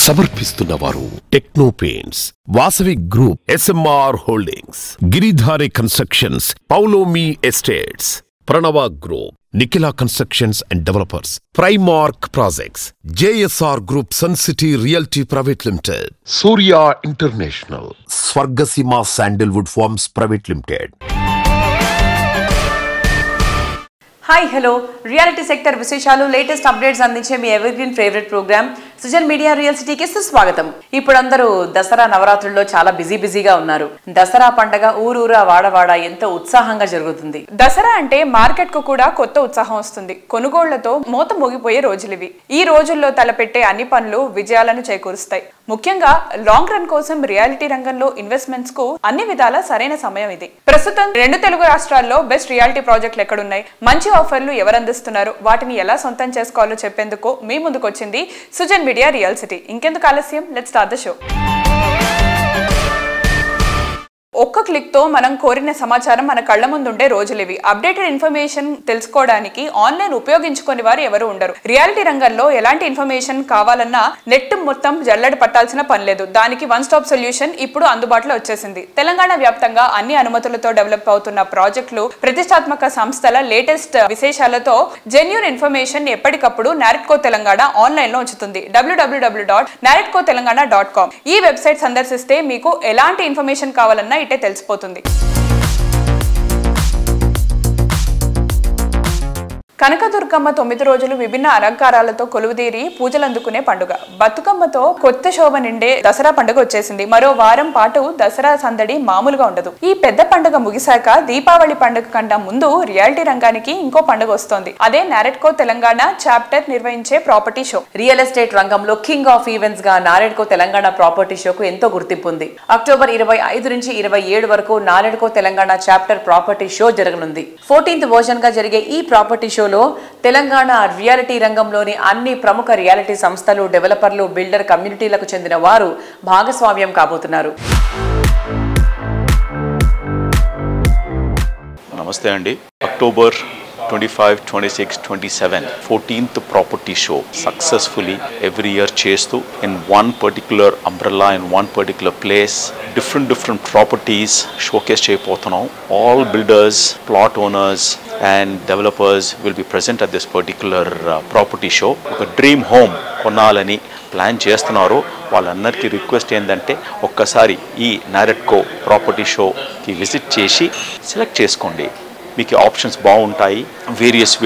సమర్పిస్తున్నవారు Techno Paints, Vasavi Group, SMR Holdings, Giridhari Constructions, Paulomi Estates, Pranava Group, Nikhila Constructions and Developers, Primark Projects, JSR Group, Sun City Realty Private Limited, Surya International, Swargaseema Sandalwood Farms Private Limited. Hi hello, reality sector విశేషాలు, latest updates అందించే మీ evergreen favourite programme Sujan Media Real సిటీకి సుస్వాగతం. ఇప్పుడు అందరూ దసరా నవరాత్రుల్లో చాలా బిజీగా ఉన్నారు. దసరా పండగ ఊరూరా వాడవాడ ఎంతో ఉత్సాహంగా జరుగుతుంది. దసరా అంటే మార్కెట్ కు కూడా కొత్త ఉత్సాహం వస్తుంది. కొనుగోళ్లతో మోత మోగిపోయే రోజులివి. ఈ రోజుల్లో తలపెట్టే అన్ని పనులు విజయాలను చేకూరుస్తాయి. ముఖ్యంగా లాంగ్ రన్ కోసం రియాలిటీ రంగంలో ఇన్వెస్ట్మెంట్స్ కు అన్ని విధాల సరైన సమయం ఇది. ప్రస్తుతం 2 తెలుగు రాష్ట్రాల్లో బెస్ట్ రియాలిటీ ప్రాజెక్టులు ఎక్కడున్నాయి, మంచి ఆఫర్లు ఎవరు అందిస్తున్నారు, వాటిని ఎలా సొంతం చేసుకోవాలో చెప్పేందుకు మీ ముందుకు వచ్చింది సుజన్ మీడియా రియల్ సిటీ. ఇంకెందుకు ఆలస్యం, లెట్స్ స్టార్ట్ ద షో. ఒక్క క్లిక్ తో మనం కోరిన సమాచారం మన కళ్ల ముందుండే రోజులివి. అప్డేటెడ్ ఇన్ఫర్మేషన్ తెలుసుకోవడానికి ఆన్లైన్ ఉపయోగించుకునే వారు ఎవరు ఉండరు. రియాలిటీ రంగంలో ఎలాంటి ఇన్ఫర్మేషన్ కావాలన్నా నెట్ మొత్తం జల్లెడ పట్టాల్సిన పని లేదు. దానికి వన్ స్టాప్ సొల్యూషన్ ఇప్పుడు అందుబాటులో వచ్చేసింది. తెలంగాణ వ్యాప్తంగా అన్ని అనుమతులతో డెవలప్ అవుతున్న ప్రాజెక్టులు, ప్రతిష్టాత్మక సంస్థల లేటెస్ట్ విశేషాలతో జెన్యూన్ ఇన్ఫర్మేషన్ ఎప్పటికప్పుడు నారెట్కో తెలంగాణ ఆన్లైన్ లో ఉంచుతుంది. www.naretcotelangana.com ఈ వెబ్సైట్ సందర్శిస్తే మీకు ఎలాంటి ఇన్ఫర్మేషన్ కావాలన్నా ఇటే తెలిసిపోతుంది. కనకదుర్గమ్మ 9 రోజులు విభిన్న అలంకారాలతో కొలువుదీరి పూజలందుకునే పండుగ. బతుకమ్మతో కొత్త శోభ నిండే దసరా పండుగ వచ్చేసింది. మరో వారం పాటు దసరా సందడి మామూలుగా ఉండదు. ఈ పెద్ద పండుగ ముగిశాక దీపావళి పండుగ కన్నా ముందు రియాలిటీ రంగానికి ఇంకో పండుగ వస్తోంది. అదే నారెట్కో తెలంగాణ చాప్టర్ నిర్వహించే ప్రాపర్టీ షో. రియల్ ఎస్టేట్ రంగంలో కింగ్ ఆఫ్ ఈవెంట్స్ గా నారెట్కో తెలంగాణ ప్రాపర్టీ షోకు ఎంతో గుర్తింపు ఉంది. అక్టోబర్ 25 నుంచి 27 వరకు NAREDCO Telangana chapter property show జరగనుంది. 14th వర్జన్ గా జరిగే ఈ ప్రాపర్టీ షో తెలంగాణ రియాలిటీ రంగంలోని అన్ని ప్రముఖ రియాలిటీ సంస్థలు, డెవలపర్లు, బిల్డర్ కమ్యూనిటీలకు చెందిన వారు భాగస్వామ్యం కాబోతున్నారు. నమస్తే అండి. October 25, 26, 27 14th property show successfully every year చేస్తూ in one particular umbrella, in one particular place different properties showcase చేయబోతున్నాం. All builders, plot owners and developers will be present at this particular property show. ఒక dream home కొనాలని plan చేస్తున్నారు. వాళ్ళందరికీ request ఏంటంటే ఒక్కసారి ఈ NAREDCO property షోకి విజిట్ చేసి సెలెక్ట్ చేసుకోండి. మీకు ఆప్షన్స్ బాగుంటాయి. వేరియస్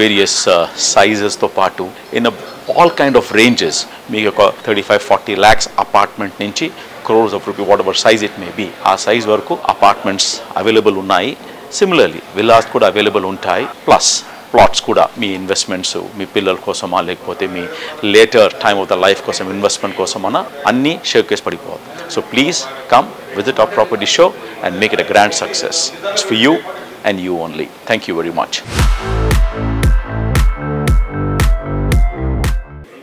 సైజెస్తో పాటు in all kind of ranges. మీకు ఒక 35-40 lakhs అపార్ట్మెంట్ నుంచి crores of rupees, whatever size it may be, ఆ సైజ్ వరకు అపార్ట్మెంట్స్ అవైలబుల్ ఉన్నాయి. సిమిలర్లీ విల్లాస్ కూడా అవైలబుల్ ఉంటాయి. ప్లస్ ప్లాట్స్ కూడా మీ ఇన్వెస్ట్మెంట్స్, మీ పిల్లల కోసమా లేకపోతే మీ later time of the life కోసం ఇన్వెస్ట్మెంట్ కోసమన్నా అన్నీ షోకేస్ పడిపోతుంది. So please come visit our property show and make it a grand success. It's for you and you only. Thank you very much.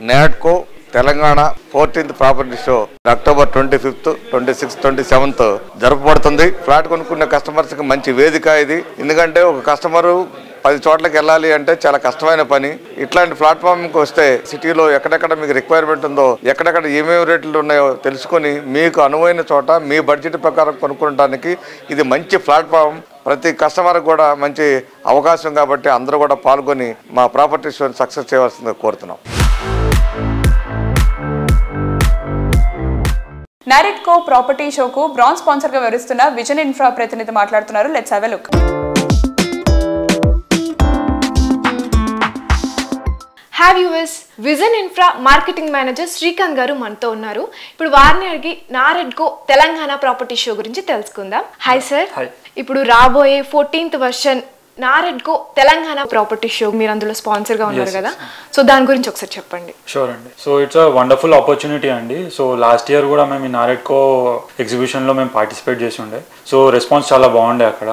NAREDCO Telangana 14th property show October 25th, 26th, 27th జరపబడుతుంది. Flat కొనుక్కునే కస్టమర్స్కి మంచి వేదిక ఇది. ఎందుకంటే ఒక customer 10 చోట్లకి వెళ్ళాలి అంటే చాలా కష్టమైన పని. ఇట్లాంటి ప్లాట్ఫామ్కి వస్తే సిటీలో ఎక్కడెక్కడ మీకు రిక్వైర్మెంట్ ఉందో, ఎక్కడెక్కడ ఏమేమి రేట్లు ఉన్నాయో తెలుసుకొని మీకు అనువైన చోట మీ బడ్జెట్ ప్రకారం కొనుక్కోవడానికి ఇది మంచి ప్లాట్ఫామ్. ప్రతి కస్టమర్ కూడా మంచి అవకాశం కాబట్టి అందరూ కూడా పాల్గొని మా ప్రాపర్టీ షోని సక్సెస్ చేయవలసిందిగా కోరుతున్నాం. నారెట్కో ప్రాపర్టీ షోకు బ్రాంజ్ స్పాన్సర్ గా వ్యవహరిస్తున్న విజన్ ఇన్ఫ్రా ప్రతినిధి మాట్లాడుతున్నారు. Let's have a look. Have US vision infra marketing manager Srikanth గారు మనతో ఉన్నారు. ఇప్పుడు వారిని అడిగి నారెట్కో తెలంగాణ ప్రాపర్టీ షో గురించి తెలుసుకుందాం. Hi sir. ఇప్పుడు రాబోయే 14th version NAREDCO Telangana property show మీరు అందులో స్పాన్సర్ గా ఉన్నారు కదా, సో దాని గురించి ఒకసారి చెప్పండి. షూర్ అండి. So it's a wonderful opportunity అండి. సో లాస్ట్ ఇయర్ కూడా మేము ఈ నారెట్కో ఎగ్జిబిషన్ లో మేము పార్టిసిపేట్ చేసి ఉండే. సో రెస్పాన్స్ చాలా బాగుండే అక్కడ.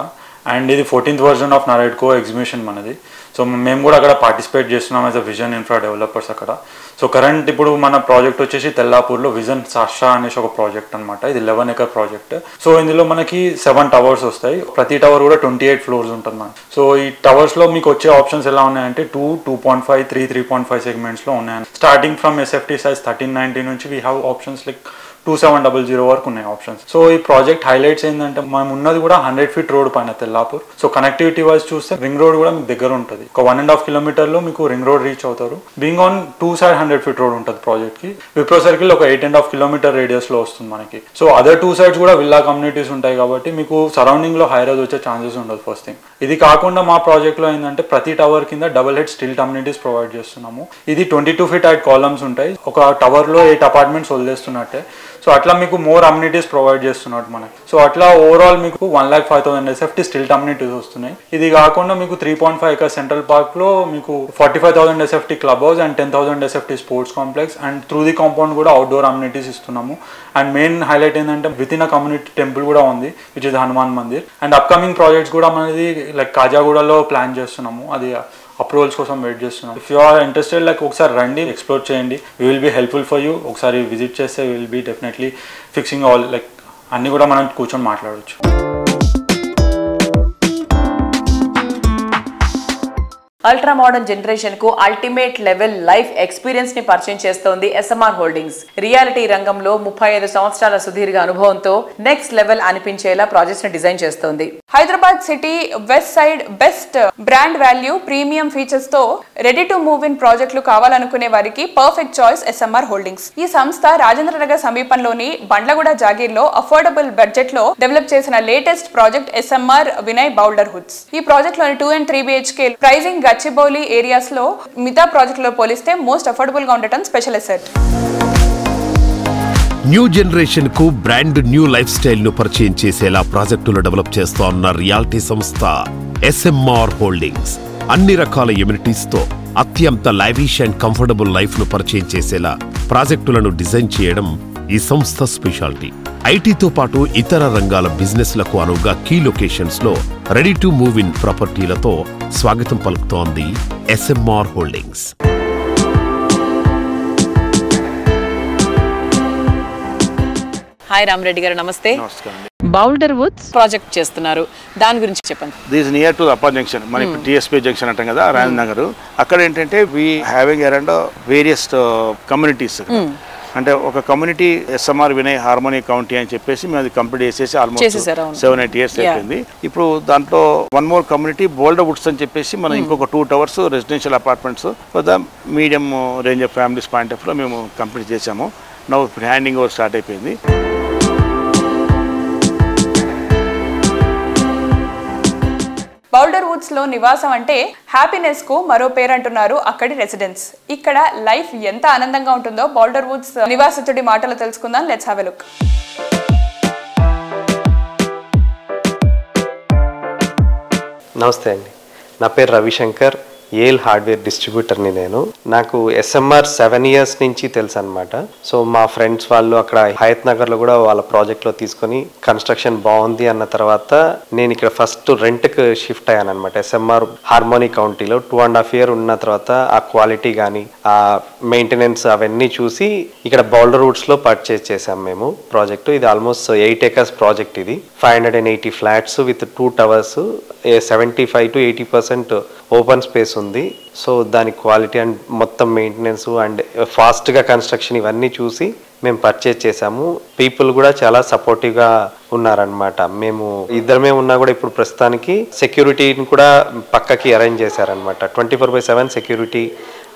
అండ్ ఇది 14th version of NAREDCO exhibition మనది. సో మేము కూడా అక్కడ పార్టిసిపేట్ చేస్తున్నాం as a vision infra developers అక్కడ. సో కరెంట్ ఇప్పుడు మన ప్రాజెక్ట్ వచ్చేసి తెల్లాపూర్లో విజన్ సాషా అనేసి ఒక ప్రాజెక్ట్ అనమాట. ఇది 11 acre ప్రాజెక్ట్. సో ఇందులో మనకి 7 towers వస్తాయి. ప్రతి టవర్ కూడా 28 floors ఉంటుంది మనకి. సో ఈ టవర్స్లో మీకు వచ్చే ఆప్షన్స్ ఎలా ఉన్నాయంటే 2, 2.5, 3, 3.5 సెగ్మెంట్స్లో ఉన్నాయి. స్టార్టింగ్ ఫ్రమ్ ఎస్ఎఫ్టీ సైజ్ 1390 నుంచి వీ హ్యావ్ ఆప్షన్స్ లైక్ 2700 వరకు ఉన్నాయి ఆప్షన్స్. సో ఈ ప్రాజెక్ట్ హైలైట్స్ ఏంటంటే మనం ఉన్నది కూడా 100 feet రోడ్ పైన తెల్లాపూర్. సో కనెక్టివిటీ వైజ్ చూస్తే రింగ్ రోడ్ కూడా మీకు దగ్గర ఉంటుంది. ఒక 1.5 kilometer మీకు రింగ్ రోడ్ రీచ్ అవుతారు. Being on 2 side 100 feet road ఉంటుంది ప్రాజెక్ట్ కి. విప్రో సర్కిల్ ఒక 8.5 kilometer రేడియస్ లో వస్తుంది మనకి. సో అదర్ 2 sides కూడా విల్లా కమ్యూనిటీస్ ఉంటాయి కాబట్టి మీకు సరౌండింగ్ లో హై రైజ్ వచ్చే ఛాన్సెస్ ఉండదు ఫస్ట్ థింగ్. ఇది కాకుండా మా ప్రాజెక్ట్ లో ఏంటంటే ప్రతి టవర్ కింద double head still amenities provide చేస్తున్నాము. ఇది 22 feet హైట్ కాలమ్స్ ఉంటాయి. ఒక టవర్ లో 8 apartments వదిలేస్తున్నట్టే. సో అట్లా మీకు మోర్ అమ్యూనిటీస్ ప్రొవైడ్ చేస్తున్నట్టు మనకి. సో అట్లా ఓవరాల్ మీకు 1,05,000 SFT స్టిల్ అమ్యూనిటీస్ వస్తున్నాయి. ఇది కాకుండా మీకు 3.5 acres సెంట్రల్ పార్క్ లో మీకు 45,000 SFT club house and 10,000 SFT sports complex and through the compound కూడా అవుట్డోర్ అమ్యూనిటీస్ ఇస్తున్నాము. అండ్ మెయిన్ హైలైట్ ఏంటంటే with in a community temple కూడా ఉంది which is Hanuman Mandir. And upcoming projects కూడా మనది లైక్ కాజాగూడలో ప్లాన్ చేస్తున్నాము. అది అప్రూవల్స్ కోసం వెయిట్ చేస్తున్నాం. If you are interested like ఒకసారి రండి, ఎక్స్ప్లోర్ చేయండి. We will be helpful for you. ఒకసారి విజిట్ చేస్తే will be definitely fixing all like అన్నీ కూడా మనం కూర్చొని మాట్లాడవచ్చు. అల్ట్రా మోడర్న్ జనరేషన్ కు అల్టిమేట్ లెవెల్ లైఫ్ ఎక్స్పీరియన్స్ ని పరిచయం చేస్తోంది ఎస్ఎంఆర్ హోల్డింగ్స్. రియాలిటీ రంగంలో 35 సంవత్సరాల సుదీర్ఘ అనుభవంతో నెక్స్ట్ లెవెల్ అనిపించేలా ప్రాజెక్ట్స్ ని డిజైన్ చేస్తోంది. Hyderabad city west side best brand value premium features తో రెడీ టు మూవ్ ఇన్ ప్రాజెక్టులు కావాలనుకునే వారికి పర్ఫెక్ట్ చాయిస్ ఎస్ఎంఆర్ హోల్డింగ్స్. ఈ సంస్థ రాజేంద్ర నగర్ సమీపంలోని బండ్లగూడ జాగీర్లో అఫోర్డబుల్ బడ్జెట్ లో డెవలప్ చేసిన latest project SMR Vinay boulder hoods. ఈ ప్రాజెక్ట్ లోని 2 and 3 BHK pricing Gachibowli areas లో మిగతా ప్రాజెక్టులో పోలిస్తే మోస్ట్ అఫోర్డబుల్ గా ఉండటం స్పెషల్ అసెట్. న్యూ జనరేషన్ కు బ్రాండ్ న్యూ లైఫ్ స్టైల్ ను పరిచయం చేసేలా ప్రాజెక్టులు డెవలప్ చేస్తోన్న రియాలిటీ సంస్థ ఎస్ఎంఆర్ హోల్డింగ్స్. అన్ని రకాల ఎమ్యూనిటీస్ తో అత్యంత లావిష్ అండ్ కంఫర్టబుల్ లైఫ్ ను పరిచయం చేసేలా ప్రాజెక్టులను డిజైన్ చేయడం ఈ సంస్థ స్పెషాలిటీ. ఐటీతో పాటు ఇతర రంగాల బిజినెస్లకు అనువుగా కీ లొకేషన్స్ లో రెడీ టు మూవ్ ఇన్ ప్రాపర్టీలతో స్వాగతం పలుకుతోంది ఎస్ఎంఆర్ హోల్డింగ్స్. హాయ్ రామరెడ్డి గారు, నమస్తే. నమస్కారం. బౌల్డర్ వుడ్స్ ప్రాజెక్ట్ చేస్తున్నారు, దాని గురించి చెప్పండి. This near to upper junction, మన ఇప్పుడు టీఎస్పీ జంక్షన్ అంటాం కదా, రాజేంద్ర నగర్. అక్కడ ఏంటంటే we having around various communities. అంటే ఒక community SMR Vinay harmony county అని చెప్పేసి మేము అది కంప్లీట్ చేసేసి ఆల్మోస్ట్ 7-8 years అయిపోయింది. ఇప్పుడు దాంట్లో 1 more కమ్యూనిటీ బౌల్డర్ వుడ్స్ అని చెప్పేసి మనం ఇంకొక 2 towers residential apartments for the medium range of families point of లో మేము కంప్లీట్ చేసాము. నౌ హ్యాండింగ్ ఓవర్ స్టార్ట్ అయిపోయింది. బౌల్డర్ వుడ్స్ లో నివాసం అంటే హ్యాపీనెస్ కు మరో పేరు అంటున్నారు అక్కడి రెసిడెంట్స్. ఇక్కడ లైఫ్ ఎంత ఆనందంగా ఉంటుందో బౌల్డర్ వుడ్స్ నివాసితుడి మాటలు తెలుసుకుందాం. Let's have a look. నమస్తే అండి, నా పేరు రవిశంకర్. ఏల్ హార్డ్వేర్ డిస్ట్రిబ్యూటర్ని నేను. నాకు ఎస్ఎంఆర్ 7 years నుంచి తెలుసు అనమాట. సో మా ఫ్రెండ్స్ వాళ్ళు అక్కడ హయత్ నగర్లో కూడా వాళ్ళ ప్రాజెక్ట్లో తీసుకొని కన్స్ట్రక్షన్ బాగుంది అన్న తర్వాత నేను ఇక్కడ ఫస్ట్ రెంట్కి షిఫ్ట్ అయ్యాను అనమాట. ఎస్ఎంఆర్ హార్మోనీ కౌంటీలో 2.5 years ఉన్న తర్వాత ఆ క్వాలిటీ కానీ ఆ మెయింటెనెన్స్ అవన్నీ చూసి ఇక్కడ బౌల్డర్ వుడ్స్లో పర్చేజ్ చేసాం మేము ప్రాజెక్టు. ఇది ఆల్మోస్ట్ 8 acres ప్రాజెక్ట్. ఇది 580 flats with 2 towers, 75 to 80% open space ఉంది. సో దాని క్వాలిటీ అండ్ మొత్తం మెయింటెనెన్స్ అండ్ ఫాస్ట్గా కన్స్ట్రక్షన్ ఇవన్నీ చూసి మేము పర్చేజ్ చేసాము. పీపుల్ కూడా చాలా సపోర్టివ్గా ఉన్నారనమాట. మేము ఇద్దరమే ఉన్నా కూడా ఇప్పుడు ప్రస్తుతానికి సెక్యూరిటీని కూడా పక్కకి అరేంజ్ చేశారనమాట. 24/7 సెక్యూరిటీ,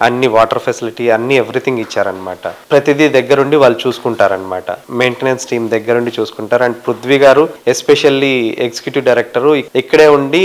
అన్ని వాటర్ ఫెసిలిటీ, అన్ని ఎవ్రీథింగ్ ఇచ్చారనమాట. ప్రతిదీ దగ్గరుండి వాళ్ళు చూసుకుంటారనమాట. మెయింటెనెన్స్ టీం దగ్గరుండి చూసుకుంటారు. అండ్ పృథ్వీ గారు ఎస్పెషల్లీ ఎగ్జిక్యూటివ్ డైరెక్టర్ ఇక్కడే ఉండి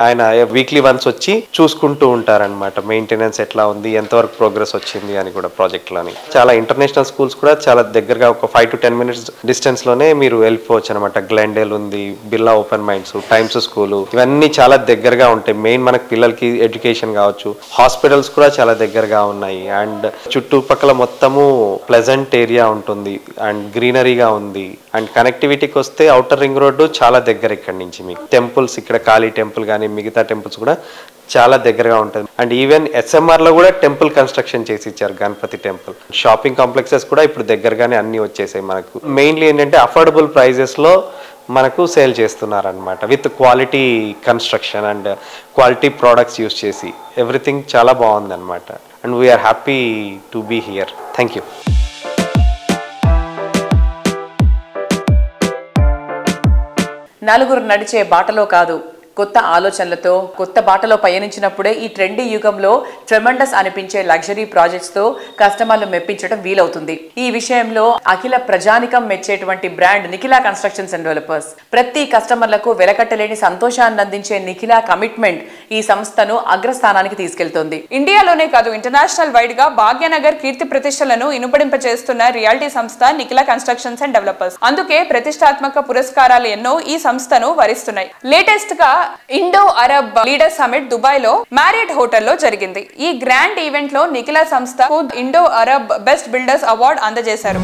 ఆయన వీక్లీ వన్స్ వచ్చి చూసుకుంటూ ఉంటారనమాట. మెయింటెనెన్స్ ఎట్లా ఉంది, ఎంతవరకు ప్రోగ్రెస్ వచ్చింది అని కూడా ప్రాజెక్ట్లోని. చాలా ఇంటర్నేషనల్ స్కూల్స్ కూడా చాలా దగ్గరగా ఒక 5 to 10 minutes డిస్టెన్స్ లోనే మీరు వెళ్ళిపోవచ్చు అనమాట. గ్లెండేల్ ఉంది, Birla open minds, times school, ఇవన్నీ చాలా దగ్గరగా ఉంటాయి. మెయిన్ మనకి పిల్లలకి ఎడ్యుకేషన్ కావచ్చు. హాస్పిటల్స్ కూడా చాలా దగ్గర దగ్గరగా ఉన్నాయి అండ్ చుట్టుపక్కల మొత్తము ప్లెజెంట్ ఏరియా ఉంటుంది అండ్ గ్రీనరీగా ఉంది అండ్ కనెక్టివిటీకి వస్తే ఔటర్ రింగ్ రోడ్డు చాలా దగ్గర ఇక్కడ నుంచి మీకు టెంపుల్స్ ఇక్కడ కాళీ టెంపుల్ కానీ మిగతా టెంపుల్స్ కూడా చాలా దగ్గరగా ఉంటుంది అండ్ ఈవెన్ ఎస్ఎంఆర్లో కూడా టెంపుల్ కన్స్ట్రక్షన్ చేసి ఇచ్చారు గణపతి టెంపుల్ షాపింగ్ కాంప్లెక్సెస్ కూడా ఇప్పుడు దగ్గరగానే అన్నీ వచ్చేసాయి మనకు మెయిన్లీ ఏంటంటే అఫోర్డబుల్ ప్రైజెస్లో మనకు సేల్ చేస్తున్నారనమాట with quality construction and quality products use చేసి ఎవ్రీథింగ్ చాలా బాగుంది అనమాట and we are happy to be here thank you నలుగురు నడిచే బాటలో కాదు కొత్త ఆలోచనలతో కొత్త బాటలో పయనించినప్పుడే ఈ ట్రెండీ యుగంలో ట్రెమండస్ అనిపించే లగ్జరీ ప్రాజెక్ట్స్ తో కస్టమర్లు మెప్పించడం వీలవుతుంది. ఈ విషయంలో అఖిల ప్రజానికం మెచ్చేటువంటి brand Nikhila Constructions and Developers. ప్రతి కస్టమర్లకు వెలకట్టలేని సంతోషాన్ని అందించే నిఖిలా కమిట్మెంట్ ఈ సంస్థను అగ్రస్థానానికి తీసుకెళ్తోంది. ఇండియాలోనే కాదు ఇంటర్నేషనల్ వైడ్ గా భాగ్యనగర్ కీర్తి ప్రతిష్టలను ఇనుపడింపచేస్తున్న రియాలిటీ సంస్థ నిఖిలా కన్స్ట్రక్షన్స్ అండ్ డెవలపర్స్. అందుకే ప్రతిష్టాత్మక పురస్కారాలు ఎన్నో ఈ సంస్థను వరిస్తున్నాయి. లేటెస్ట్ గా Indo Arab leader summit Dubai లో మ్యారియట్ హోటల్లో జరిగింది. ఈ గ్రాండ్ ఈవెంట్ లో నిఖిలా సంస్థకు Indo Arab best builders award అందజేశారు.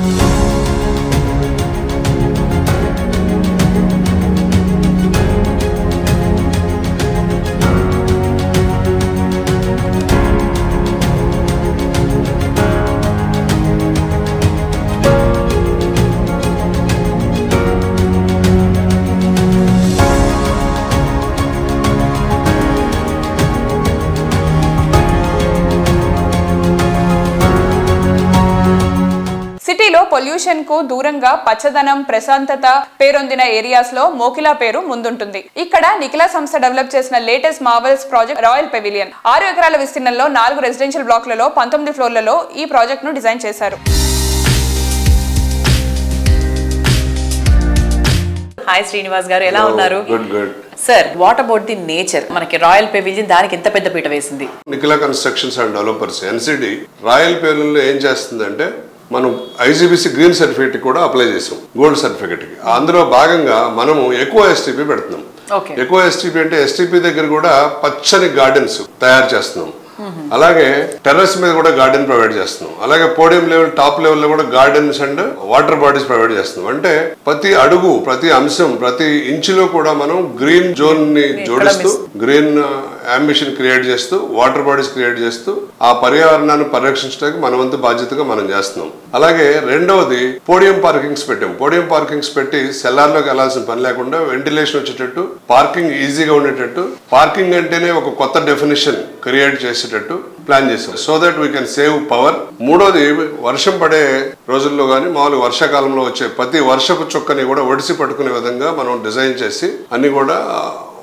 సిటీలో పొల్యూషన్ కు దూరంగా పచ్చదనం ప్రశాంతత పేరొందిన ఏరియాస్ లో మోకిలా పేరు ముందుంటుంది. ఇక్కడ నిఖిలా సంస్థ డెవలప్ చేసిన latest Marvel's project royal pavilion 6 ఎకరాల విస్తీర్ణంలో 4 రెసిడెన్షియల్ బ్లాక్లలో 19 ఫ్లోర్లలో ఈ ప్రాజెక్ట్ ను డిజైన్ చేశారు. హాయ్ శ్రీనివాస్ గారు, ఎలా ఉన్నారు? Good. Sir, what about the nature? మనకి రాయల్ పెవిలియన్ దానికి ఎంత పెద్ద పీట వేసింది? Nikhila Constructions and developers NCD royal pavilion లో ఏం చేస్తుందంటే మనం ఐజీబీసీ గ్రీన్ సర్టిఫికేట్ కూడా అప్లై చేసాం, గోల్డ్ సర్టిఫికేట్ కి. అందులో భాగంగా మనము ఎక్కువ ఎస్టీపీ పెడుతున్నాం. ఎక్కువ ఎస్టీపీ అంటే ఎస్టీపీ దగ్గర కూడా పచ్చని గార్డెన్స్ తయారు చేస్తున్నాం. అలాగే టెర్రస్ మీద కూడా గార్డెన్ ప్రొవైడ్ చేస్తున్నాం. అలాగే పోడియం లెవెల్ టాప్ లెవెల్లో కూడా gardens and water bodies provide చేస్తున్నాం. అంటే ప్రతి అడుగు, ప్రతి అంశం, ప్రతి ఇంచులో కూడా మనం గ్రీన్ జోన్ ని జోడిస్తూ, గ్రీన్ అంబిషన్ క్రియేట్ చేస్తూ, వాటర్ బాడీస్ క్రియేట్ చేస్తూ ఆ పర్యావరణాన్ని పరిరక్షించడానికి మన వంతు బాధ్యతగా మనం చేస్తున్నాం. అలాగే రెండవది పోడియం పార్కింగ్స్ పెట్టాం. పోడియం పార్కింగ్స్ పెట్టి సెల్లార్లోకి వెళ్లాల్సిన పని లేకుండా వెంటిలేషన్ వచ్చేటట్టు, పార్కింగ్ ఈజీగా ఉండేటట్టు, పార్కింగ్ అంటేనే ఒక కొత్త డెఫినేషన్ క్రియేట్ చేసేటట్టు ప్లాన్ చేసాం. So that we can save power. మూడోది, వర్షం పడే రోజుల్లో కానీ మామూలు వర్షాకాలంలో వచ్చే ప్రతి వర్షపు చుక్కని కూడా ఒడిసి పట్టుకునే విధంగా మనం డిజైన్ చేసి అన్ని కూడా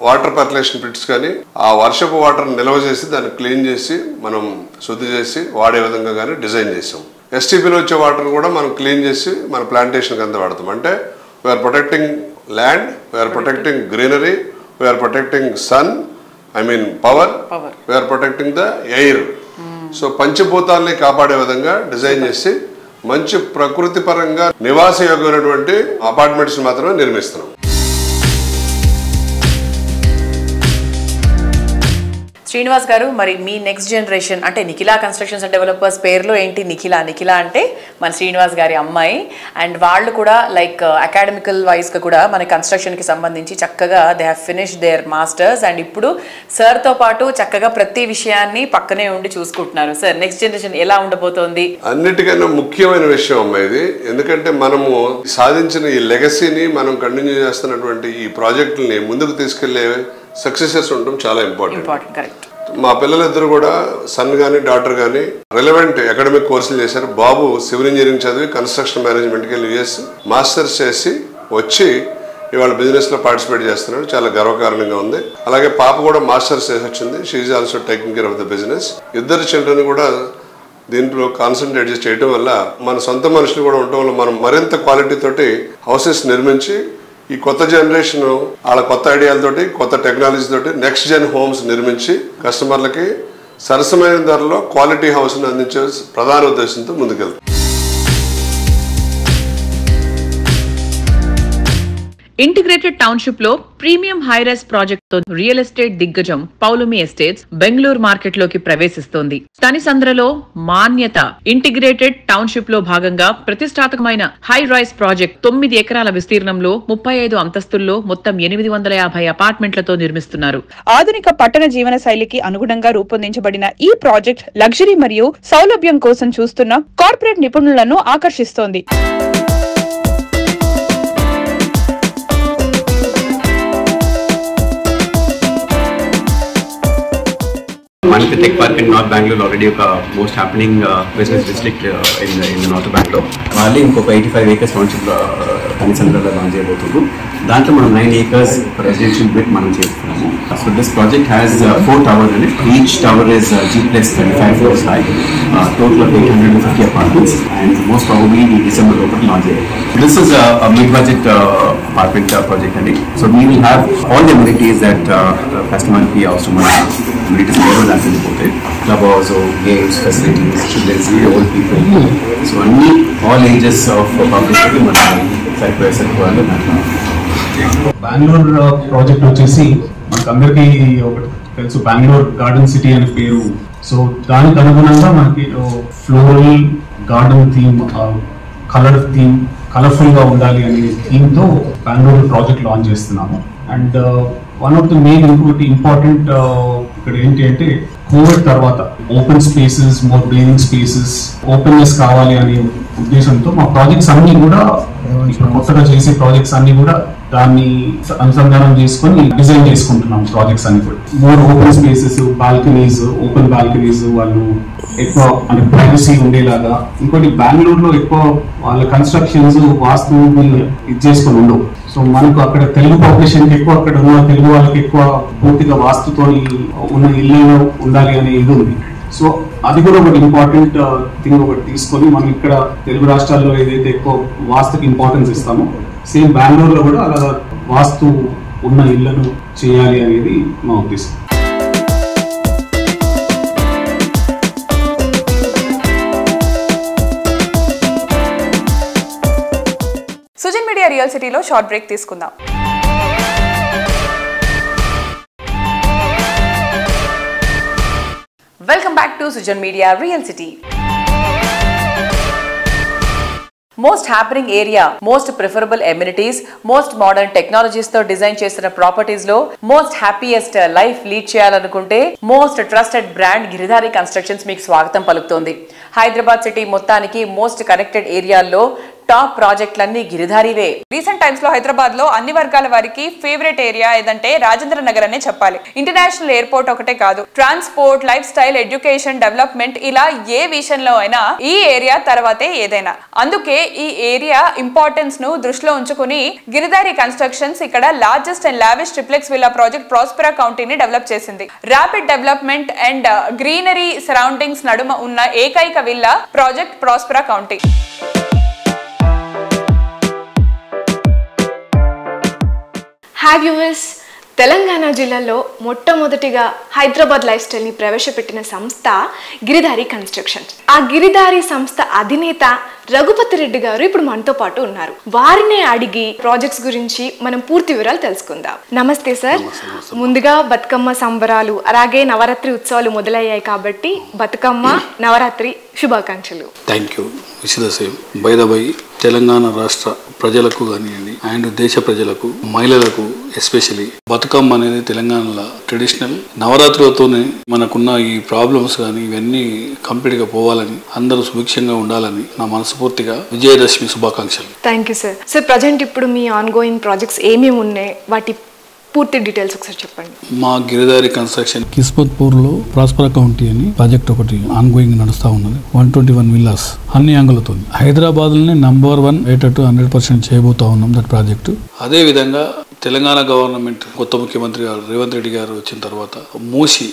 వాటర్ పర్కులేషన్ పిట్స్ కానీ ఆ వర్షపు వాటర్ నిల్వ చేసి దాన్ని క్లీన్ చేసి మనం శుద్ధి చేసి వాడే విధంగా కానీ డిజైన్ చేసాం. ఎస్టీపీలో వచ్చే వాటర్ కూడా మనం క్లీన్ చేసి మన ప్లాంటేషన్కి అంతా వాడతాం. అంటే we are protecting land, we are protecting greenery, we are protecting sun, I mean power, we are protecting the air. So పంచభూతాల్ని కాపాడే విధంగా డిజైన్ చేసి మంచి ప్రకృతి పరంగా నివాస యోగ్యమైనటువంటి అపార్ట్మెంట్స్ మాత్రమే నిర్మిస్తున్నాం. శ్రీనివాస్ గారు, మరి మీ నెక్స్ట్ జనరేషన్ అంటే నిఖిలా కన్స్ట్రక్షన్స్ అండ్ డెవలపర్స్ పేరులో ఏంటి నిఖిలా? నిఖిలా అంటే మన శ్రీనివాస్ గారి అమ్మాయి. అండ్ వాళ్ళు కూడా లైక్ అకాడమికల్ వైజ్గా కూడా మన కన్స్ట్రక్షన్కి సంబంధించి చక్కగా they have finished there masters. And ఇప్పుడు సార్తో పాటు చక్కగా ప్రతి విషయాన్ని పక్కనే ఉండి చూసుకుంటున్నారు. సార్, నెక్స్ట్ జనరేషన్ ఎలా ఉండబోతోంది? అన్నిటికన్నా ముఖ్యమైన విషయం అమ్మా ఇది. ఎందుకంటే మనము సాధించిన ఈ లెగసీని మనం కంటిన్యూ చేస్తున్నటువంటి ఈ ప్రాజెక్టుల్ని ముందుకు తీసుకెళ్లే సక్సెసెస్ ఉండడం చాలా ఇంపార్టెంట్. మా పిల్లలిద్దరు కూడా సన్ కానీ డాటర్ కానీ రిలవెంట్ అకాడమిక్ కోర్సులు చేశారు. బాబు సివిల్ ఇంజనీరింగ్ చదివి కన్స్ట్రక్షన్ మేనేజ్మెంట్కి వెళ్ళి యూఎస్ మాస్టర్స్ చేసి వచ్చి ఇవాళ బిజినెస్లో పార్టిసిపేట్ చేస్తున్నాడు. చాలా గర్వకారణంగా ఉంది. అలాగే పాప కూడా మాస్టర్స్ చేసి వచ్చింది. She is also taking care of the business. ఇద్దరు చిల్డ్రన్ కూడా దీంట్లో కాన్సన్ట్రేట్ చేసి చేయటం వల్ల మన సొంత మనుషులు కూడా ఉండటం వల్ల మనం మరింత క్వాలిటీ తోటి హౌసెస్ నిర్మించి ఈ కొత్త జనరేషన్ వాళ్ళ కొత్త ఐడియాలతోటి, కొత్త టెక్నాలజీ తోటి నెక్స్ట్ జెన్ హోమ్స్ నిర్మించి కస్టమర్లకి సరసమైన ధరలో క్వాలిటీ హౌస్ని అందించే ప్రధాన ఉద్దేశంతో ముందుకెళ్తాం. ఇంటిగ్రేటెడ్ టౌన్షిప్ లో ప్రీమియం హైరైస్ ప్రాజెక్ట్ తో రియల్ ఎస్టేట్ దిగ్గజం పౌలుమి ఎస్టేట్స్ బెంగళూరు మార్కెట్ లోకి ప్రవేశిస్తోంది. తనిసంద్రలో మాన్యత ఇంటిగ్రేటెడ్ టౌన్షిప్ లో భాగంగా ప్రతిష్టాత్మకమైన హై రైస్ ప్రాజెక్ట్ 9 ఎకరాల విస్తీర్ణంలో 35 అంతస్తుల్లో మొత్తం 850 అపార్ట్మెంట్లతో నిర్మిస్తున్నారు. ఆధునిక పట్టణ జీవన శైలికి అనుగుణంగా రూపొందించబడిన ఈ ప్రాజెక్ట్ లగ్జరీ మరియు సౌలభ్యం కోసం చూస్తున్న కార్పొరేట్ నిపుణులను ఆకర్షిస్తోంది. Manipur Tech Park in North Bangalore already a most happening business district in the North Bangalore. Mali inko 85 acres township Tanisandra launch cheyabothunnamu. Dantlo manam 9 acres residential bit manam chestunnamo. So this project has 4 towers in it. Each tower is G+35 floors high. Total of 850 apartments, and most probably in December open launch cheyalem. This is a mid-budget apartment project and so we will have all the amenities that customer ki avasram amenities clubhouse, games, facilities, children's, old people. So all ages of public Bengaluru project వచ్చేసి మనకు అందరికీ ఒకటి తెలుసు, Bengaluru garden city అనే పేరు. So దానికి అనుగుణంగా మనకి ఫ్లోరల్ గార్డెన్ థీమ్, కలర్ఫుల్ గా ఉండాలి అనే థీమ్ తో బెంగళూరు ప్రాజెక్ట్ లాంచ్ చేస్తున్నాము. And one of the main ఇంకోటి ఇంపార్టెంట్ ఇక్కడ ఏంటి అంటే కోవిడ్ తర్వాత open spaces, more breathing spaces, openness కావాలి అనే ఉద్దేశంతో మా ప్రాజెక్ట్స్ అన్ని కూడా ఇప్పుడు కొత్తగా చేసే ప్రాజెక్ట్స్ అన్ని కూడా దాన్ని అనుసంధానం చేసుకొని డిజైన్ చేసుకుంటున్నాం. ప్రాజెక్ట్స్ అన్ని కూడా more open spaces, balconies, open balconies, వాళ్ళు ఎక్కువ అంటే ప్రైవసీ ఉండేలాగా. ఇంకోటి బెంగళూరులో ఎక్కువ వాళ్ళ కన్స్ట్రక్షన్స్ వాస్తు ఇది చేసుకొని ఉండవు. సో మనకు అక్కడ తెలుగు పాపులేషన్ కి ఎక్కువ, అక్కడ ఉన్న తెలుగు వాళ్ళకి ఎక్కువ పూర్తిగా వాస్తుతో ఉన్న ఇల్లు ఉండాలి అనే ఇది ఉంది. సో అది కూడా ఒకటి ఇంపార్టెంట్ థింగ్ ఒకటి తీసుకొని మనం ఇక్కడ తెలుగు రాష్ట్రాల్లో ఏదైతే ఎక్కువ వాస్తుకి ఇంపార్టెన్స్ ఇస్తామో సేమ్ బెంగళూరులో కూడా అలా వాస్తు ఉన్న ఇళ్లను చేయాలి అనేది మా ఉద్దేశం. సుజన్ మీడియా రియల్ సిటీలో షార్ట్ బ్రేక్ తీసుకుందాం. Welcome back to Sujan Media Real City. Most happening area, most preferable amenities, most modern technologies తో డిజైన్ చేసిన ప్రాపర్టీస్ లో మోస్ట్ హ్యాపీయెస్ట్ లైఫ్ లీడ్ చేయాలనుకుంటే most trusted brand Giridhari constructions మీకు స్వాగతం పలుకుతోంది. హైదరాబాద్ సిటీ మొత్తానికి మోస్ట్ కనెక్టెడ్ ఏరియాల్లో టాప్ ప్రాజెక్టులన్నీ గిరిధారివే. రీసెంట్ టైమ్స్ లో హైదరాబాద్ లో అన్ని వర్గాల వారికి ఫేవరెట్ ఏరియా ఏదంటే రాజేంద్ర నగర్ అనే చెప్పాలి. ఇంటర్నేషనల్ ఎయిర్పోర్ట్ ఒకటే కాదు, transport, life style, education, development ఇలా ఏ విషయంలో అయినా ఈ ఏరియా తర్వాతే ఏదైనా. అందుకే ఈ ఏరియా ఇంపార్టెన్స్ ను దృష్టిలో ఉంచుకుని గిరిధారి కన్స్ట్రక్షన్స్ ఇక్కడ largest and lavish triplex villa project Prospera కౌంటీని డెవలప్ చేసింది. Rapid development and greenery surroundings నడుమ ఉన్న ఏకైక villa project Prospera County. Hi viewers, Telangana జిల్లాలో మొట్టమొదటిగా హైదరాబాద్ లైఫ్ స్టైల్ని ప్రవేశపెట్టిన సంస్థ గిరిధారి కన్స్ట్రక్షన్స్. ఆ గిరిధారి సంస్థ అధినేత రఘుపతి రెడ్డి గారు ఇప్పుడు మనతో పాటు ఉన్నారు. వారినే అడిగి ప్రాజెక్ట్స్ గురించి మనం పూర్తి వివరాలు తెలుసుకుందాం. నమస్తే సార్. ముందుగా బతుకమ్మ సంబరాలు అలాగే నవరాత్రి ఉత్సవాలు మొదలయ్యాయి కాబట్టి బతుకమ్మ నవరాత్రి శుభాకాంక్షలు. Thank you. విషయం బై ద బై తెలంగాణ రాష్ట్ర ప్రజలకు కానివ్వండి అండ్ దేశ ప్రజలకు, మహిళలకు ఎస్పెషలీ బతుకమ్మ అనేది తెలంగాణలో ట్రెడిషనల్. నవరాత్రులతోనే మనకున్న ఈ ప్రాబ్లమ్స్ కానీ ఇవన్నీ కంప్లీట్గా పోవాలని, అందరూ సుభిక్షంగా ఉండాలని నా మనస్ఫూర్తిగా విజయదశమి శుభాకాంక్షలు. Thank you sir. Sir present ఇప్పుడు మీ ఆన్ గోయింగ్ ప్రాజెక్ట్స్ ఏమేమి ఉన్నాయి, వాటి పూర్తి డీటెయిల్స్ ఒకసారి చెప్పండి. మా గిరిధారి కన్స్ట్రక్షన్ కిస్మత్పూర్లో ప్రాస్పెరా కౌంటీ అని ప్రాజెక్ట్ ఒకటి ఆన్ గోయింగ్ నడుస్తూ ఉన్నది. 121 విల్లాస్ అన్ని యాంగులతో హైదరాబాద్లోనే నంబర్ 1 అయ్యేటట్టు 100% చేయబోతా ఉన్నాం దట్ ప్రాజెక్టు. అదేవిధంగా తెలంగాణ గవర్నమెంట్ కొత్త ముఖ్యమంత్రి గారు రేవంత్ రెడ్డి గారు వచ్చిన తర్వాత మూసి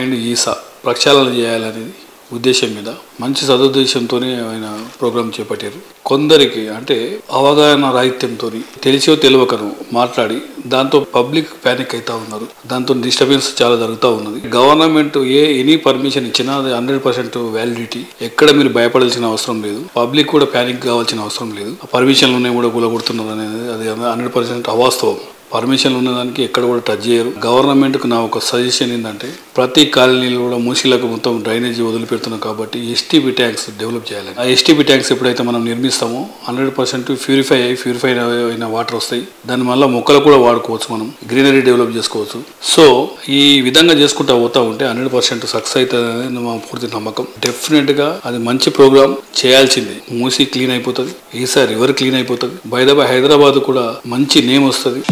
అండ్ ఈసా ప్రక్షాళన చేయాలనేది ఉద్దేశం మీద మంచి సదుద్దేశంతోనే ఆయన ప్రోగ్రామ్ చేపట్టారు. కొందరికి అంటే అవగాహన రాహిత్యంతో తెలిసో తెలియకను మాట్లాడి దాంతో పబ్లిక్ ప్యానిక్ అవుతా ఉన్నారు. దాంతో డిస్టర్బెన్స్ చాలా జరుగుతూ ఉన్నది. గవర్నమెంట్ ఎనీ పర్మిషన్ ఇచ్చినా అది 100% వ్యాలిడిటీ. ఎక్కడ మీరు భయపడాల్సిన అవసరం లేదు. పబ్లిక్ కూడా ప్యానిక్ కావాల్సిన అవసరం లేదు. పర్మిషన్లు కూడా కూలగొడుతున్నారు అనేది అది 100% అవాస్తవం. పర్మిషన్లు ఉన్నదానికి ఎక్కడ కూడా టచ్ చేయరు. గవర్నమెంట్కు నా ఒక సజెషన్ ఏంటంటే ప్రతి కాలనీలో కూడా మూసీలకు మొత్తం డ్రైనేజీ వదిలిపెడుతున్నాం కాబట్టి ఎస్టీపీ ట్యాంక్స్ డెవలప్ చేయాలి. ఆ ఎస్టీపీ ట్యాంక్స్ ఎప్పుడైతే మనం నిర్మిస్తామో 100% ప్యూరిఫై అయిన వాటర్ వస్తాయి. దాని వల్ల మొక్కలు కూడా వాడుకోవచ్చు, మనం గ్రీనరీ డెవలప్ చేసుకోవచ్చు. సో ఈ విధంగా చేసుకుంటా పోతా ఉంటే 100% సక్సెస్ అవుతుంది మా పూర్తి నమ్మకం. డెఫినెట్గా అది మంచి ప్రోగ్రామ్ చేయాల్సిందే. మూసీ క్లీన్ అయిపోతుంది, ఈసారి రివర్ క్లీన్ అయిపోతుంది. బై ద బై హైదరాబాద్ కూడా మంచి నేమ్ వస్తుంది.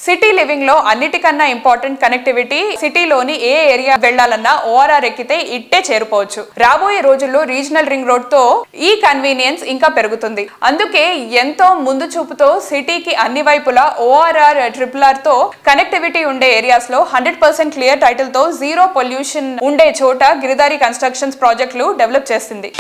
సిటీ లివింగ్ లో అన్నిటికన్నా ఇంపార్టెంట్ కనెక్టివిటీ. సిటీలోని ఏ ఏరియా వెళ్లాలన్నా ఓఆర్ఆర్ ఎక్కితే ఇట్టే చేరుకోవచ్చు. రాబోయే రోజుల్లో రీజనల్ రింగ్ రోడ్ తో ఈ కన్వీనియన్స్ ఇంకా పెరుగుతుంది. అందుకే ఎంతో ముందు చూపుతో సిటీకి అన్ని వైపులా ఓఆర్ఆర్ RRR తో కనెక్టివిటీ ఉండే ఏరియాస్ లో 100% క్లియర్ టైటిల్ తో జీరో పొల్యూషన్ ఉండే చోట గిరిదారి కన్స్ట్రక్షన్స్ ప్రాజెక్టులు డెవలప్ చేస్తుంది.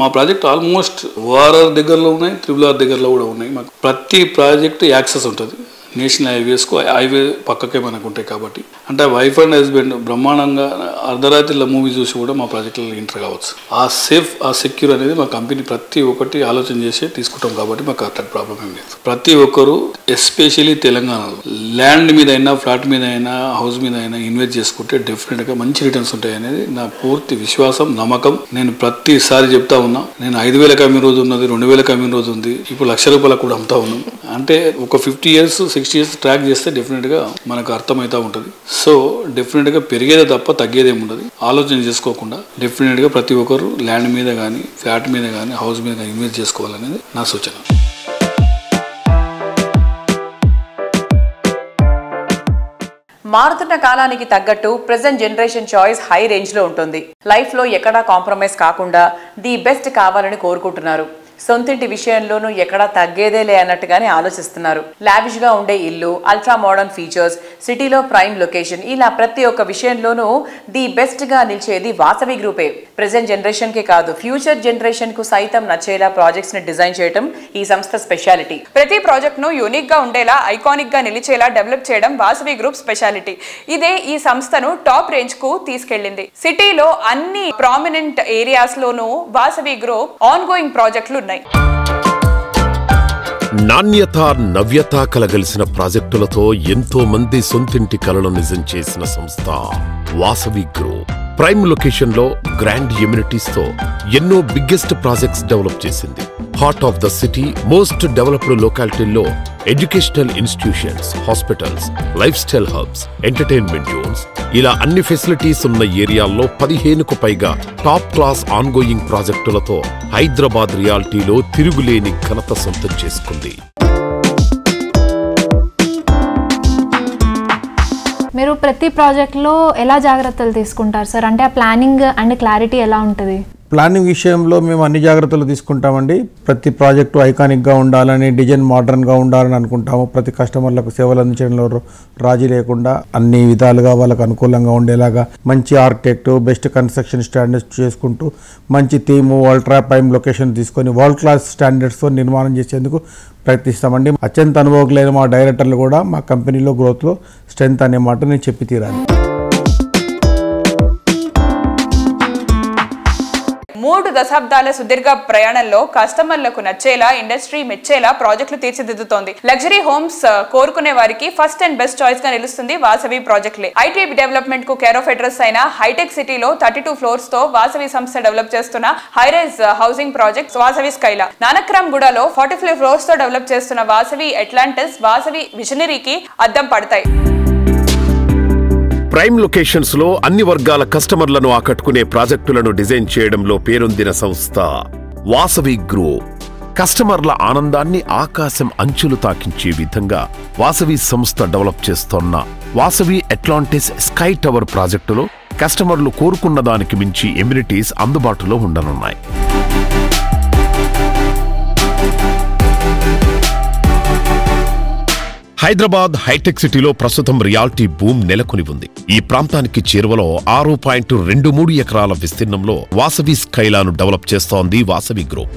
మా ప్రాజెక్ట్ ఆల్మోస్ట్ ORR దగ్గరలో ఉన్నాయి, RRR దగ్గరలో కూడా ఉన్నాయి. మాకు ప్రతి ప్రాజెక్ట్ యాక్సెస్ ఉంటుంది. నేషనల్ హైవేస్కు హైవే పక్కకే మనకు ఉంటాయి కాబట్టి అంటే వైఫ్ అండ్ హస్బెండ్ బ్రహ్మాండంగా అర్ధరాత్రిలో మూవీ చూసి కూడా మా ప్రాజెక్టులో ఎంటర్ కావచ్చు. ఆ సేఫ్ ఆ సెక్యూర్ అనేది మా కంపెనీ ప్రతి ఒక్కటి ఆలోచన చేసి తీసుకుంటాం కాబట్టి మాకు అట్లా ప్రాబ్లం ఏం లేదు. ప్రతి ఒక్కరు ఎస్పెషలీ తెలంగాణలో ల్యాండ్ మీద అయినా ఫ్లాట్ మీద అయినా హౌస్ మీద అయినా ఇన్వెస్ట్ చేసుకుంటే డెఫినెట్గా మంచి రిటర్న్స్ ఉంటాయి అనేది నా పూర్తి విశ్వాసం, నమ్మకం. నేను ప్రతిసారి చెప్తా ఉన్నా. నేను 5,000 అమ్మిన రోజు ఉన్నది, 2,000 అమ్మిన రోజు ఉంది, ఇప్పుడు ₹1,00,000 కూడా అమ్ముతా ఉన్నాం. అంటే ఒక 50 years 60 years ట్రాక్ చేస్తే డెఫినెట్గా మనకు అర్థమవుతూ ఉంటుంది. సో డెఫినెట్గా పెరిగేదే తప్ప తగ్గేదేమి ఉండదు. ఆలోచన చేసుకోకుండా డెఫినెట్గా ప్రతి ఒక్కరు ల్యాండ్ మీద కానీ ఫ్లాట్ మీద కానీ హౌస్ మీద కానీ ఇన్వెస్ట్ చేసుకోవాలనేది నా సూచన. మారుతున్న కాలానికి తగ్గట్టు present generation choice high range లో ఉంటుంది. లైఫ్ లో ఎక్కడా కాంప్రమైజ్ కాకుండా ది బెస్ట్ కావాలని కోరుకుంటున్నారు. సొంతింటి విషయంలోనూ ఎక్కడా తగ్గేదేలే అన్నట్టుగానే ఆలోచిస్తున్నారు. లావిష్ గా ఉండే ఇల్లు, అల్ట్రా మోడర్న్ ఫీచర్స్, సిటీలో ప్రైమ్ లొకేషన్, ఇలా ప్రతి ఒక్క విషయంలోనూ ది బెస్ట్ గా నిలిచేది వాసవి గ్రూపే. ప్రెజెంట్ జనరేషన్ కే కాదు, ఫ్యూచర్ జనరేషన్ కు సైతం నచ్చేలా ప్రాజెక్ట్స్ ని డిజైన్ చేయడం ఈ సంస్థ స్పెషాలిటీ. ప్రతి ప్రాజెక్ట్ ను యూనిక్ గా ఉండేలా, ఐకానిక్ గా నిలిచేలా డెవలప్ చేయడం వాసవి గ్రూప్ స్పెషాలిటీ. ఇదే ఈ సంస్థను టాప్ రేంజ్ కు తీసుకెళ్లింది. సిటీలో అన్ని ప్రామినెంట్ ఏరియాస్ లోనూ వాసవి గ్రూప్ ఆన్ గోయింగ్ ప్రాజెక్టులు ఉన్నాయి. నాణ్యత నవ్యత కలగలిసిన ప్రాజెక్టులతో ఎంతో మంది సొంతింటి కలను నిజం చేసిన సంస్థ వాసవి గ్రూప్. ప్రైమ్ లొకేషన్ లో గ్రాండ్ ఎమ్యూనిటీస్ తో ఎన్నో బిగ్గెస్ట్ ప్రాజెక్ట్స్ డెవలప్ చేసింది. Heart of the city most developed లొకాలిటీల్లో educational institutions, hospitals, lifestyle hubs, entertainment zones, ఇలా అన్ని ఫెసిలిటీస్ ఉన్న ఏరియాల్లో 15కు పైగా టాప్ క్లాస్ ఆన్గోయింగ్ ప్రాజెక్టులతో హైదరాబాద్ రియాలిటీలో తిరుగులేని ఘనత సొంతం చేసుకుంది. మీరు ప్రతి ప్రాజెక్ట్లో ఎలా జాగ్రత్తలు తీసుకుంటారు సార్? అంటే ఆ ప్లానింగ్ అండ్ క్లారిటీ ఎలా ఉంటుంది? ప్లానింగ్ విషయంలో మేము అన్ని జాగ్రత్తలు తీసుకుంటామండి. ప్రతి ప్రాజెక్టు ఐకానిక్గా ఉండాలని, డిజైన్ మోడర్న్గా ఉండాలని అనుకుంటాము. ప్రతి కస్టమర్లకు సేవలు అందించడంలో రాజీ లేకుండా అన్ని విధాలుగా వాళ్ళకు అనుకూలంగా ఉండేలాగా మంచి ఆర్కిటెక్ట్, బెస్ట్ కన్స్ట్రక్షన్ స్టాండర్డ్స్ చేసుకుంటూ మంచి థీము, అల్ట్రా ప్రైమ్ లొకేషన్ తీసుకొని వరల్డ్ క్లాస్ స్టాండర్డ్స్తో నిర్మాణం చేసేందుకు ప్రయత్నిస్తామండి. అత్యంత అనుభవజ్ఞులైన మా డైరెక్టర్లు కూడా మా కంపెనీలో గ్రోత్లో స్ట్రెంత్ అనే మాట నేను చెప్పి తీరాలి. 3 దశాబ్దాల సుదీర్ఘ ప్రయాణంలో కస్టమర్లకు నచ్చేలా, ఇండస్ట్రీ మెచ్చేలా ప్రాజెక్టులు తీర్చిదిద్దుతోంది. లగ్జరీ హోమ్స్ కోరుకునే వారికి ఫస్ట్ అండ్ బెస్ట్ చాయిస్ గా నిలుస్తుంది వాసవి ప్రాజెక్టులే. ఐటీ డెవలప్మెంట్ కు కేర్ ఆఫ్ అడ్రస్ అయిన హైటెక్ సిటీలో 32 ఫ్లోర్స్ తో వాసవి సంస్థ డెవలప్ చేస్తున్న high rise housing project Vasavi Skyla. Nanakram గూడలో 45 ఫ్లోర్స్ తో డెవలప్ చేస్తున్న వాసవి అట్లాంటిస్ వాసవి విజనరీకి అద్దం పడతాయి. ప్రైమ్ లొకేషన్స్ లో అన్ని వర్గాల కస్టమర్లను ఆకట్టుకునే ప్రాజెక్టులను డిజైన్ చేయడంలో పేరొందిన సంస్థ వాసవి గ్రూప్. కస్టమర్ల ఆనందాన్ని ఆకాశం అంచులు తాకించే విధంగా వాసవి సంస్థ డెవలప్ చేస్తోన్న వాసవి అట్లాంటిస్ స్కై టవర్ ప్రాజెక్టులో కస్టమర్లు కోరుకున్న దానికి మించి ఎమ్యూనిటీస్ అందుబాటులో ఉండనున్నాయి. హైదరాబాద్ హైటెక్ సిటీలో ప్రస్తుతం రియాలిటీ బూమ్ నెలకొని ఉంది. ఈ ప్రాంతానికి చేరువలో 6.23 ఎకరాల విస్తీర్ణంలో వాసవి స్కైలాను డెవలప్ చేస్తోంది వాసవి గ్రూప్.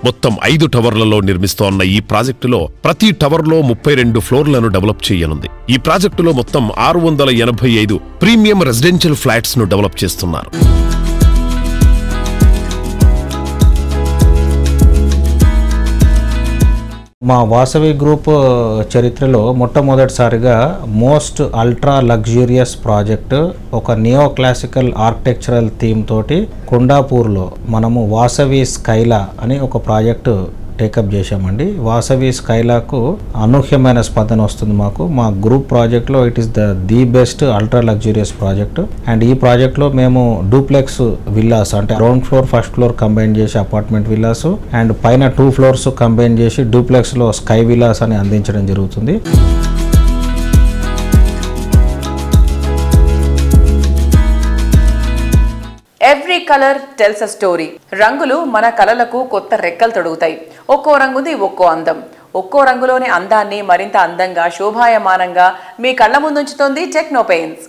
మొత్తం 5 టవర్లలో నిర్మిస్తోన్న ఈ ప్రాజెక్టులో ప్రతి టవర్లో 32 ఫ్లోర్లను డెవలప్ చేయనుంది. ఈ ప్రాజెక్టులో మొత్తం 685 ప్రీమియం రెసిడెన్షియల్ ఫ్లాట్స్ ను డెవలప్ చేస్తున్నారు. మా వాసవి గ్రూప్ చరిత్రలో మొట్టమొదటిసారిగా మోస్ట్ అల్ట్రా లగ్జూరియస్ ప్రాజెక్టు ఒక నియో క్లాసికల్ ఆర్కిటెక్చరల్ థీమ్ తోటి కొండాపూర్లో మనము వాసవి స్కైలా అని ఒక ప్రాజెక్టు టేకప్ చేశామండి. వాసవి స్కైలాకు అనూహ్యమైన స్పందన వస్తుంది మాకు. మా గ్రూప్ ప్రాజెక్ట్లో it is the best ultra luxurious project. And ఈ ప్రాజెక్ట్లో మేము డూప్లెక్స్ విల్లాస్ అంటే ground floor first floor combine చేసి అపార్ట్మెంట్ విల్లాస్ అండ్ పైన 2 ఫ్లోర్స్ కంబైన్ చేసి డూప్లెక్స్లో స్కై విల్లాస్ అని అందించడం జరుగుతుంది. Every colour tells a story. రంగులు మన కలలకు కొత్త రెక్కలు తొడుగుతాయి. ఒక్కో రంగుది ఒక్కో అందం. ఒక్కో రంగులోని అందాన్ని మరింత అందంగా శోభాయమానంగా మీ కళ్ళ ముందుంచుతోంది టెక్నో పెయింట్స్.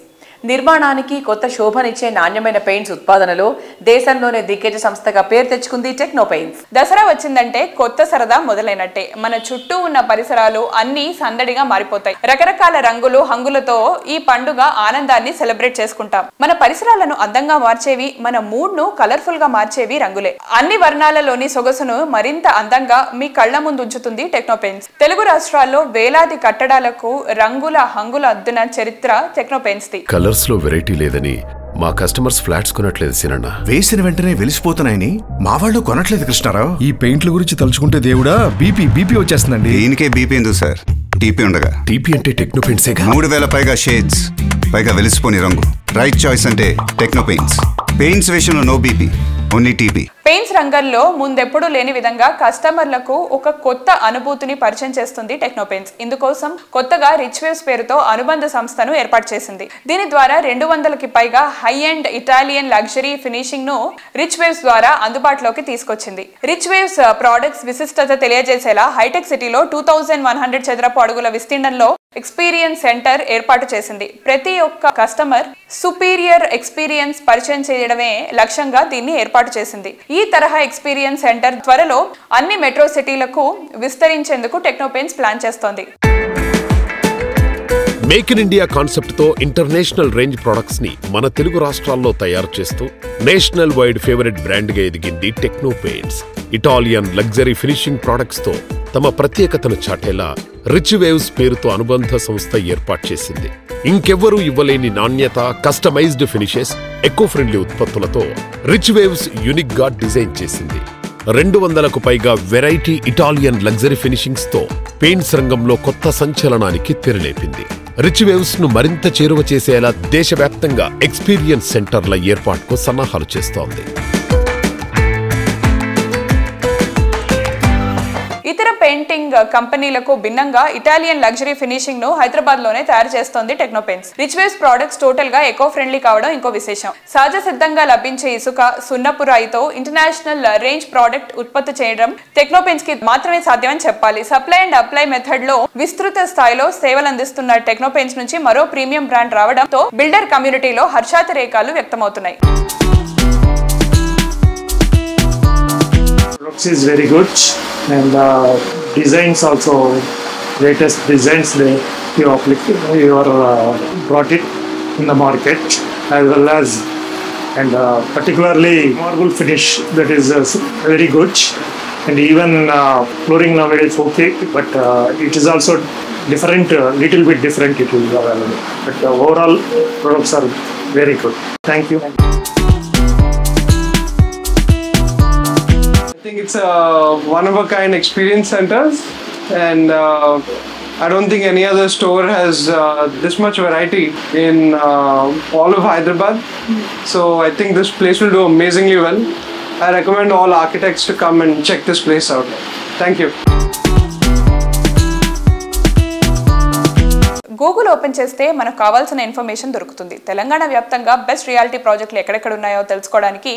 నిర్మాణానికి కొత్త శోభనిచ్చే నాణ్యమైన పెయింట్స్ ఉత్పాదనలో దేశంలోనే దిగ్గజ సంస్థగా పేరు తెచ్చుకుంది టెక్నో పెయింట్స్. దసరా వచ్చిందంటే కొత్త సరదా మొదలైనట్టే. మన చుట్టూ ఉన్న పరిసరాలు అన్ని సందడిగా మారిపోతాయి. రకరకాల రంగులు హంగులతో ఈ పండుగ ఆనందాన్ని సెలబ్రేట్ చేసుకుంటాం. మన పరిసరాలను అందంగా మార్చేవి, మన మూడ్ ను కలర్ఫుల్ గా మార్చేవి రంగులే. అన్ని వర్ణాలలోని సొగసును మరింత అందంగా మీ కళ్ళ ముందు ఉంచుతుంది టెక్నో పెయింట్స్. తెలుగు రాష్ట్రాల్లో వేలాది కట్టడాలకు రంగుల హంగుల అద్దున చరిత్ర టెక్నో పెయింట్స్ ది. కలర్స్ లో వెరైటీ లేదని మా కస్టమర్స్ ఫ్లాట్స్ కొనట్లేదు సినన్న. వేసిన వెంటనే వెలిసిపోతున్నాయని మా వాళ్ళు కొనట్లేదు కృష్ణారావు. ఈ పెయింట్ల గురించి తలుచుకుంటే దేవుడా బీపీ వచ్చేస్తుందండి. దీనికే బీపీ ఎందుకు సార్? టీపీ ఉండగా. టీపీ అంటే టెక్నో పెయింట్స్. 3000 పైగా షేడ్స్, పైగా వెలిసిపోని రంగు. రైట్ చాయిస్ అంటే టెక్నో పెయింట్స్. పెయింట్స్ విషయంలో no BP, only TP. Paints రంగంలో ముందెప్పుడు లేని విధంగా కస్టమర్లకు ఒక కొత్త అనుభూతిని పరిచయం చేస్తుంది టెక్నో పెయింట్స్. ఇందుకోసం కొత్తగా రిచ్ వేవ్స్ పేరుతో అనుబంధ సంస్థను ఏర్పాటు చేసింది. దీని ద్వారా 200కి పైగా high and Italian luxury finishing ను రిచ్ వేవ్స్ ద్వారా అందుబాటులోకి తీసుకొచ్చింది. రిచ్ వేవ్స్ ప్రొడక్ట్స్ విశిష్టత తెలియజేసేలా హైటెక్ సిటీలో 2100 చదరపు అడుగుల విస్తీర్ణంలో ఎక్స్పీరియన్స్ సెంటర్ ఏర్పాటు చేసింది. ప్రతి ఒక్క కస్టమర్ సుపీరియర్ ఎక్స్పీరియన్స్ పరిచయం చేయడమే లక్ష్యంగా దీన్ని ఏర్పాటు చేసింది. ఈ తరహా ఎక్స్పీరియన్స్ సెంటర్ త్వరలో అన్ని మెట్రో సిటీలకు విస్తరించేందుకు టెక్నో పెయింట్స్ ప్లాన్ చేస్తోంది. మేక్ ఇన్ ఇండియా కాన్సెప్ట్ తో ఇంటర్నేషనల్ రేంజ్ ప్రొడక్ట్స్ ని మన తెలుగు రాష్ట్రాల్లో తయారు చేస్తూ నేషనల్ వైడ్ ఫేవరెట్ బ్రాండ్ గా ఎదిగింది techno paints. Italian luxury finishing products తో తమ ప్రత్యేకతను చాటేలా రిచ్ వేవ్స్ పేరుతో అనుబంధ సంస్థ ఏర్పాటు చేసింది. ఇంకెవ్వరూ ఇవ్వలేని నాణ్యత, కస్టమైజ్డ్ ఫినిషెస్, ఎకో ఫ్రెండ్లీ ఉత్పత్తులతో రిచ్ వేవ్స్ యూనిక్ గా డిజైన్ చేసింది. 200కు పైగా వెరైటీ ఇటాలియన్ లగ్జరీ ఫినిషింగ్స్ తో పెయింట్స్ రంగంలో కొత్త సంచలనానికి తెరలేపింది. రిచ్ వేవ్స్ ను మరింత చేరువ చేసేలా దేశవ్యాప్తంగా ఎక్స్పీరియన్స్ సెంటర్ల ఏర్పాటుకు సన్నాహాలు చేస్తోంది. ఇతర పెయింటింగ్ కంపెనీలకు భిన్నంగా ఇటాలియన్ లగ్జరీ ఫినిషింగ్ ను హైదరాబాద్ లోనే తయారు చేస్తోంది techno paints. Rich waves products total గా ఎకో ఫ్రెండ్లీ కావడం ఇంకో విశేషం. సహజ సిద్ధంగా లభించే ఇసుక, సున్నపు రాయితో ఇంటర్నేషనల్ రేంజ్ ప్రోడక్ట్ ఉత్పత్తి చేయడం టెక్నో పెయింట్స్ కి మాత్రమే సాధ్యమని చెప్పాలి. సప్లై అండ్ అప్లై మెథడ్ లో విస్తృత స్థాయిలో సేవలు అందిస్తున్న టెక్నో పెయింట్స్ నుంచి మరో ప్రీమియం బ్రాండ్ రావడంతో బిల్డర్ కమ్యూనిటీలో హర్షాతిరేకాలు వ్యక్తమవుతున్నాయి. Looks is very good and designs also latest designs you brought it in the market as well as and particularly marble finish that is very good and even flooring nowadays okay but it is also different little bit different it will be available but overall products are very good. Thank you. I think it's a one-of-a-kind experience centers and I don't think any other store has this much variety in all of Hyderabad. So I think this place will do amazingly well. I recommend all architects to come and check this place out. Thank you. Google open చేస్తే మనకు కావాల్సిన information దొరుకుతుంది. తెలంగాణ వ్యాప్తంగా best reality ప్రాజెక్టులు ఎక్కడెక్కడ ఉన్నాయో తెలుసుకోవడానికి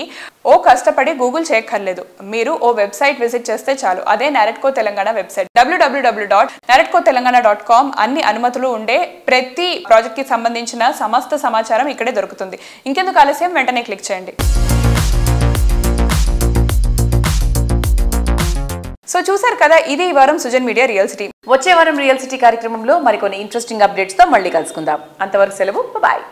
ఓ కష్టపడి గూగుల్ చేయక్కర్లేదు. మీరు ఓ వెబ్సైట్ విజిట్ చేస్తే చాలు. అదే నారెడ్కో తెలంగాణ వెబ్సైట్ www.naredcotelangana.com. అన్ని అనుమతులు ఉండే ప్రతి ప్రాజెక్ట్ కి సంబంధించిన సమస్త సమాచారం ఇక్కడే దొరుకుతుంది. ఇంకెందుకు ఆలస్యం, వెంటనే క్లిక్ చేయండి. సో చూసారు కదా, ఇది ఈ వారం సుజన్ మీడియా రియల్ సిటీ. వచ్చే వారం రియల్ సిటీ కార్యక్రమంలో మరికొన్ని ఇంట్రెస్టింగ్ అప్డేట్స్ తో మళ్ళీ కలుసుకుందాం. అంతవరకు సెలవు, బాయ్.